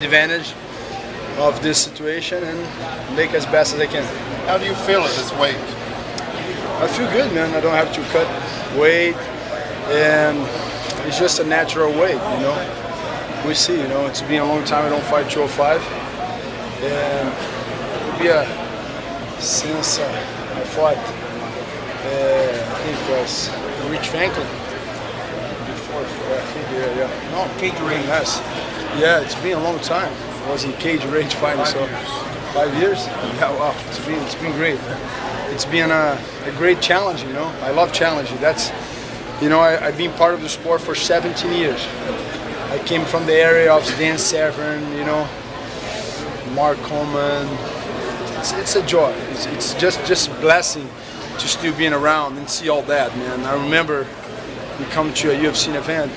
advantage of this situation and make as best as I can. How do you feel at this weight? I feel good, man. I don't have to cut weight, and it's just a natural weight, you know. We see, you know, it's been a long time I don't fight 205, and it'll be since I fought, I think it was Rich Franklin before, I think, yeah. No, Cage Rage. Yes. Yeah, it's been a long time. I was in Cage Rage fighting, so 5 years. Yeah, wow, it's been great. It's been a great challenge, you know. I love challenging. That's, you know, I've been part of the sport for 17 years. I came from the area of Dan Severn, you know, Mark Coleman. It's a joy. It's just a blessing to still being around and see all that, man. I remember we come to a UFC event.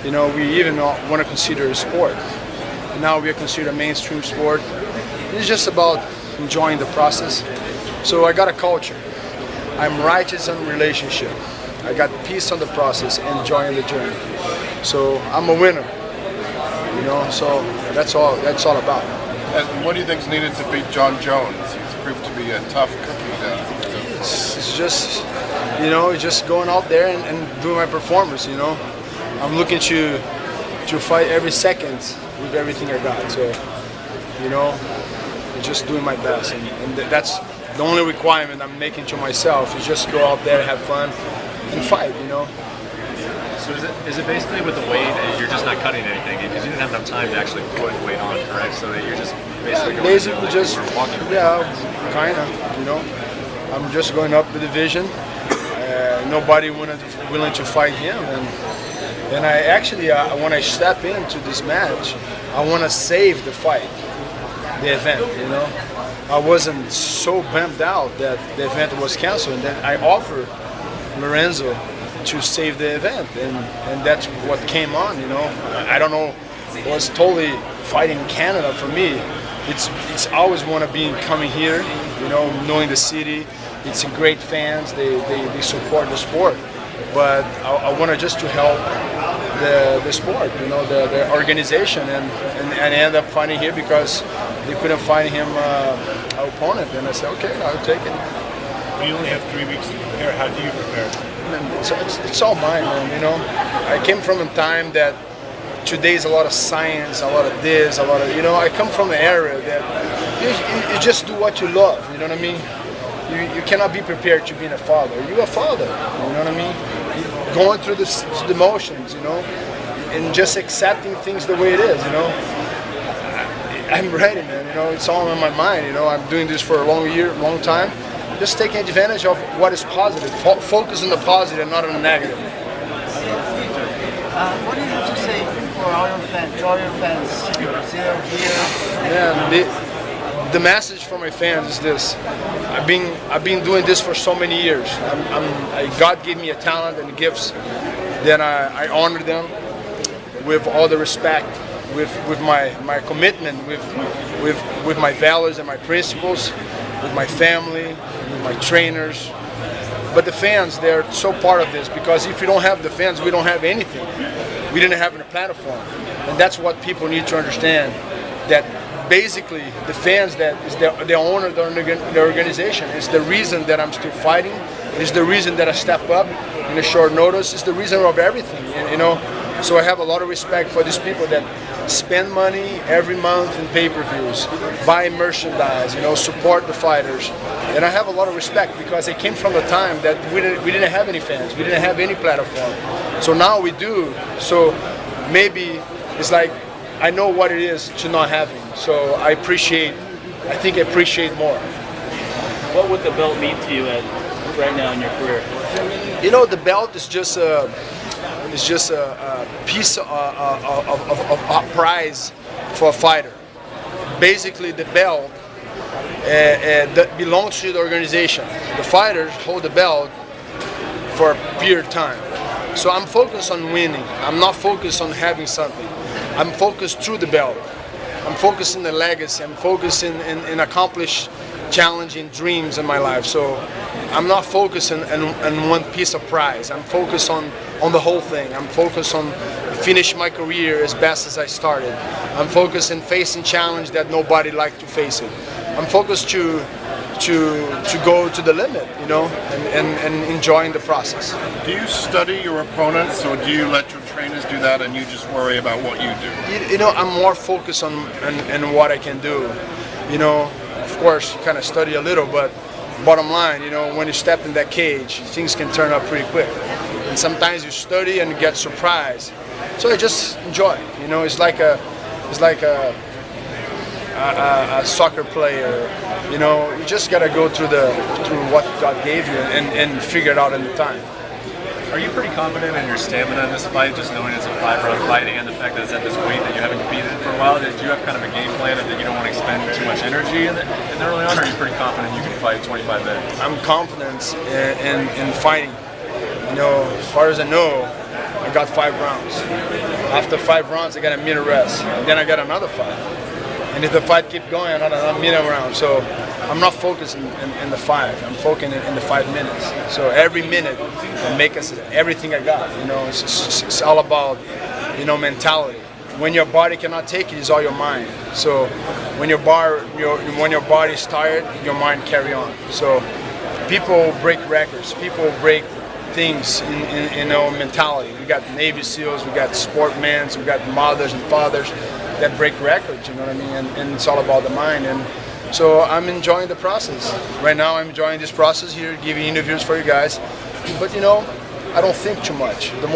You know, we even want to consider it a sport. And now we are considered a mainstream sport. It's just about enjoying the process. So I got a culture. I'm righteous on relationship. I got peace on the process, enjoying the journey. So I'm a winner. You know, so that's all about. And what do you think is needed to beat Jon Jones? He's proved to be a tough cookie. It's just, you know, just going out there and doing my performance, you know. I'm looking to fight every second with everything I got. So, you know, just doing my best, and that's the only requirement I'm making to myself is just go out there, have fun, and fight. You know. So is it basically with the weight that you're just not cutting anything because you didn't have enough time to actually put weight on, correct? So that you're just basically just kind of, you know. I'm just going up the division. Nobody willing to fight him, and I actually, when I step into this match, I want to save the fight, the event, you know. I wasn't so bummed out that the event was canceled, and then I offered Lorenzo to save the event, and that's what came on, you know. I don't know, it was totally fighting Canada for me. It's always want to be coming here, you know, knowing the city. It's great fans, they support the sport. But I wanted just to help the sport, you know, the organization, and end up fighting here because they couldn't find him an opponent. And I said, okay, I'll take it. You only have 3 weeks to prepare. How do you prepare? It's all mine, man, you know. I came from a time that today's a lot of science, a lot of this, a lot of, you know, I come from an area that you just do what you love, you know what I mean? You cannot be prepared to being a father. You're a father, you know what I mean? You're going through the motions, you know, and just accepting things the way it is, you know. I'm ready, man, you know, it's all in my mind, you know. I'm doing this for a long time. Just taking advantage of what is positive. Focus on the positive and not on the negative. What do you have to say for all your fans in Brazil, here? Man, the message for my fans is this: I've been doing this for so many years. God gave me a talent and gifts. Then I honor them with all the respect, with my commitment, with my values and my principles, with my family, with my trainers. But the fans, they're so part of this, because if you don't have the fans, we don't have anything. We didn't have a platform, and that's what people need to understand. That basically the fans, that is the owner of the organization, is the reason that I'm still fighting. Is the reason that I step up in a short notice. Is the reason of everything, you know. So I have a lot of respect for these people that spend money every month in pay-per-views, buy merchandise, you know, support the fighters. And I have a lot of respect because it came from a time that we didn't have any fans, we didn't have any platform. So now we do. So maybe it's like I know what it is to not having. So I think I appreciate more. What would the belt mean to you right now in your career? You know, the belt is just a piece of a prize for a fighter. Basically, the belt that belongs to the organization. The fighters hold the belt for a period of time. So I'm focused on winning. I'm not focused on having something. I'm focused through the belt. I'm focused in the legacy. I'm focused in accomplish challenging dreams in my life. So I'm not focused on one piece of prize. I'm focused on the whole thing. I'm focused on finish my career as best as I started. I'm focused in facing challenge that nobody liked to face it. I'm focused to go to the limit, you know, and enjoying the process. Do you study your opponents, or do you let your trainers do that and you just worry about what you do? You know, I'm more focused on what I can do. You know, of course, you kind of study a little, but bottom line, you know, when you step in that cage, things can turn up pretty quick. And sometimes you study and you get surprised. So I just enjoy. You know, it's like a soccer player. You know, you just gotta go through what God gave you and figure it out in the time. Are you pretty confident in your stamina in this fight, just knowing it's a 5-round fight and the fact that it's at this weight that you haven't competed in for a while? Did you have kind of a game plan that you don't want to expend too much energy in early on, or are you pretty confident you can fight 25 minutes? I'm confident in fighting. You know, as far as I know, I got 5 rounds. After 5 rounds, I got a minute rest. And then I got another fight. And if the fight keeps going, another minute round. So I'm not focused in the 5. I'm focusing in the 5 minutes. So every minute, I make us everything I got. You know, it's all about, you know, mentality. When your body cannot take it, it's all your mind. So when your body's tired, your mind carry on. So people break records. People break things in our mentality. We got Navy SEALs, we got sportmen, we got mothers and fathers that break records, you know what I mean? And it's all about the mind. And so I'm enjoying the process. Right now I'm enjoying this process here, giving interviews for you guys. But you know, I don't think too much. The more